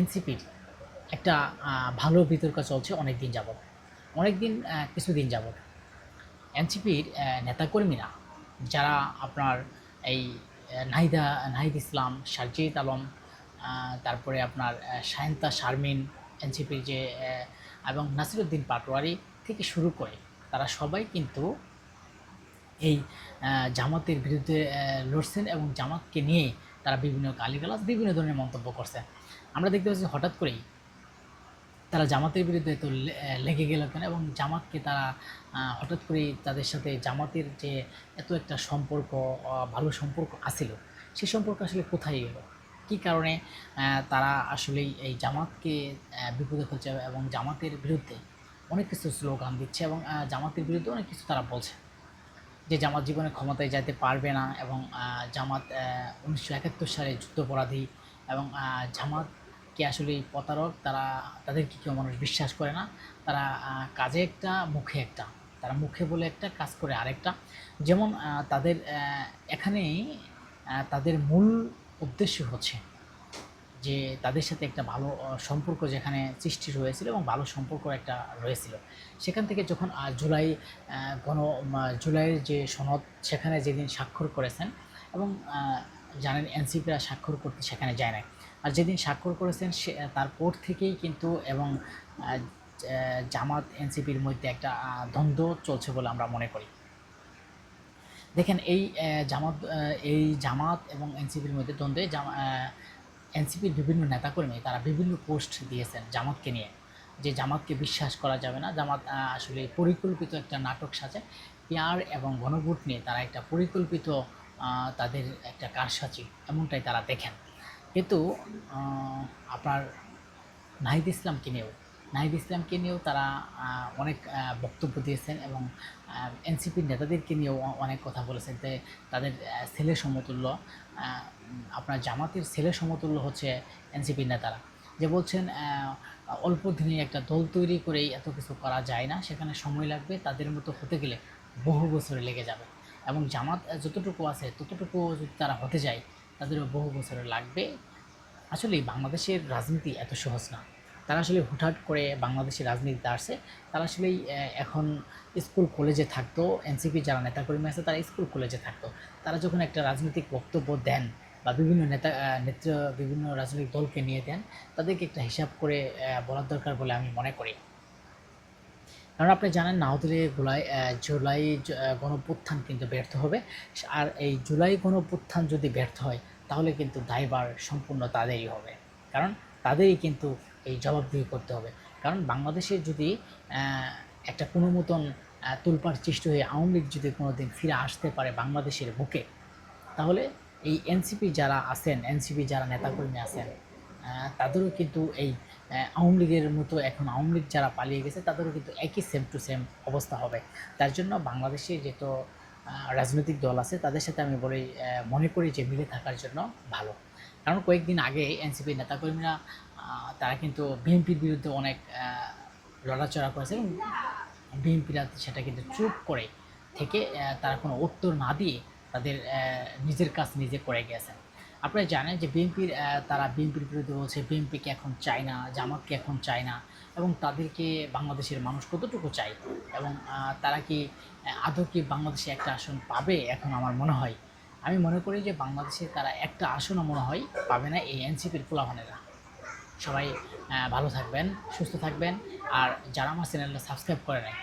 এনসিপির একটা ভালো বিতর্ক চলছে অনেকদিন যাবৎ, কিছুদিন যাবৎ। এনসিপির নেতাকর্মীরা যারা আপনার এই নাহিদ ইসলাম, সারজিদ আলম, তারপরে আপনার সায়ন্তা শারমিন, এনসিপির যে এবং নাসিরুদ্দিন পাটোয়ারি থেকে শুরু করে তারা সবাই কিন্তু এই জামাতের বিরুদ্ধে লড়ছেন এবং জামাতকে নিয়ে তারা বিভিন্ন গালিগালাজ, বিভিন্ন ধরনের মন্তব্য করছে। আমরা দেখতে পাচ্ছি হঠাৎ করেই তারা জামাতের বিরুদ্ধে তো লেগে গেল কেন, এবং জামাতকে তারা হঠাৎ করেই তাদের সাথে জামাতের যে এত একটা সম্পর্ক, ভালো সম্পর্ক আছিল, সেই সম্পর্ক আসলে কোথায় গেল, কী কারণে তারা আসলেই এই জামাতকে বিপদে ফেলছে এবং জামাতের বিরুদ্ধে অনেক কিছু স্লোগান দিচ্ছে এবং জামাতের বিরুদ্ধে অনেক কিছু তারা বলছে যে জামাত জীবনে ক্ষমতায় যেতে পারবে না, এবং জামাত 1971 সালে যুদ্ধাপরাধী, এবং জামাতকে আসলে প্রতারক, তাদেরকে কেউ মানুষ বিশ্বাস করে না। তারা কাজে একটা, মুখে একটা, তারা মুখে বলে একটা, কাজ করে আরেকটা। যেমন তাদের এখানেই তাদের মূল উদ্দেশ্য হচ্ছে যে তাদের সাথে একটা ভালো সম্পর্ক যেখানে সৃষ্টি হয়েছিল এবং ভালো সম্পর্ক একটা রয়েছিল, সেখান থেকে যখন জুলাইয়ের যে সনদ সেখানে যেদিন স্বাক্ষর করেছেন, এবং জানেন এনসিপিরা স্বাক্ষর করতে সেখানে যায় না, আর যেদিন স্বাক্ষর করেছেন তারপর থেকেই কিন্তু এবং জামাত এনসিপির মধ্যে একটা দ্বন্দ্ব চলছে বলে আমরা মনে করি। দেখেন এই জামাত এবং এনসিপির মধ্যে দ্বন্দ্বে এনসিপির বিভিন্ন নেতাকর্মী তারা বিভিন্ন পোস্ট দিয়েছেন জামাতকে নিয়ে, যে জামাতকে বিশ্বাস করা যাবে না, জামাত আসলে পরিকল্পিত একটা নাটক সাজে, পিয়ার এবং গণভোট নিয়ে তারা একটা পরিকল্পিত তাদের একটা কারসাজি, এমনটাই তারা দেখেন। কিন্তু আপনার নাহিদ ইসলামকে নিয়েও তারা অনেক বক্তব্য দিয়েছেন, এবং এনসিপির নেতাদেরকে নিয়েও অনেক কথা বলেছেন যে তাদের ছেলে সমতুল্য, আপনার জামাতের ছেলে সমতুল্য হচ্ছে এনসিপির নেতারা, যে বলছেন অল্প দিনে একটা দল তৈরি করেই এত কিছু করা যায় না, সেখানে সময় লাগবে, তাদের মতো হতে গেলে বহু বছরে লেগে যাবে, এবং জামাত যতটুকু আছে ততটুকু যদি তারা হতে যায় তাদেরও বহু বছরে লাগবে। আসলে বাংলাদেশের রাজনীতি এত সহজ না। তারা আসলে হুটহাট করে বাংলাদেশের রাজনীতিতে আসছে। তারা আসলেই এখন স্কুল কলেজে থাকতো, এনসিপি যারা নেতাকর্মী আছে তারা স্কুল কলেজে থাকতো। তারা যখন একটা রাজনৈতিক বক্তব্য দেন বা বিভিন্ন রাজনৈতিক দলকে নিয়ে দেন, তাদেরকে একটা হিসাব করে বলার দরকার বলে আমি মনে করি। কারণ আপনি জানেন না হলে জুলাই গণঅভ্যুত্থান কিন্তু ব্যর্থ হবে, আর এই জুলাই গণঅভ্যুত্থান যদি ব্যর্থ হয় তাহলে কিন্তু দায়ভার সম্পূর্ণ তাদেরই হবে, কারণ তাদেরই কিন্তু এই জবাবদিহি করতে হবে। কারণ বাংলাদেশে যদি একটা কোনো মতন তোলপাড় সৃষ্টি হয়ে আওয়ামী লীগ যদি কোনো দিন ফিরে আসতে পারে বাংলাদেশের বুকে, তাহলে এই এনসিপি যারা নেতাকর্মী আছেন, তাদেরও কিন্তু এই আওয়ামী লীগের মতো, এখন আওয়ামী লীগ যারা পালিয়ে গেছে তাদেরও কিন্তু একই সেম টু সেম অবস্থা হবে। তার জন্য বাংলাদেশে যেহেতু রাজনৈতিক দল আছে তাদের সাথে আমি মনে করি যে মিলে থাকার জন্য ভালো। কারণ কয়েকদিন আগে এনসিপির নেতাকর্মীরা তারা কিন্তু বিএনপির বিরুদ্ধে অনেক লড়াচড়া করেছে, এবং বিএনপিরা সেটা কিন্তু চুপ করে থেকে তারা কোনো উত্তর না দিয়ে তাদের নিজের কাজ নিজে করে গেছে। আপনারা জানেন যে তারা বিএনপির বিরুদ্ধে বলছে বিএনপিকে এখন চায় না, জামাতকে এখন চায় না, এবং তাদেরকে বাংলাদেশের মানুষ কতটুকু চায়, এবং তারা কি আদৌ কি বাংলাদেশে একটা আসন পাবে? এখন আমি মনে করি যে বাংলাদেশে তারা একটা আসনও মনে হয় পাবে না, এই এনসিপির পোলাপানেরা। সবাই ভালো থাকবেন, সুস্থ থাকবেন, আর যারা আমার চ্যানেলটা সাবস্ক্রাইব করে নেয়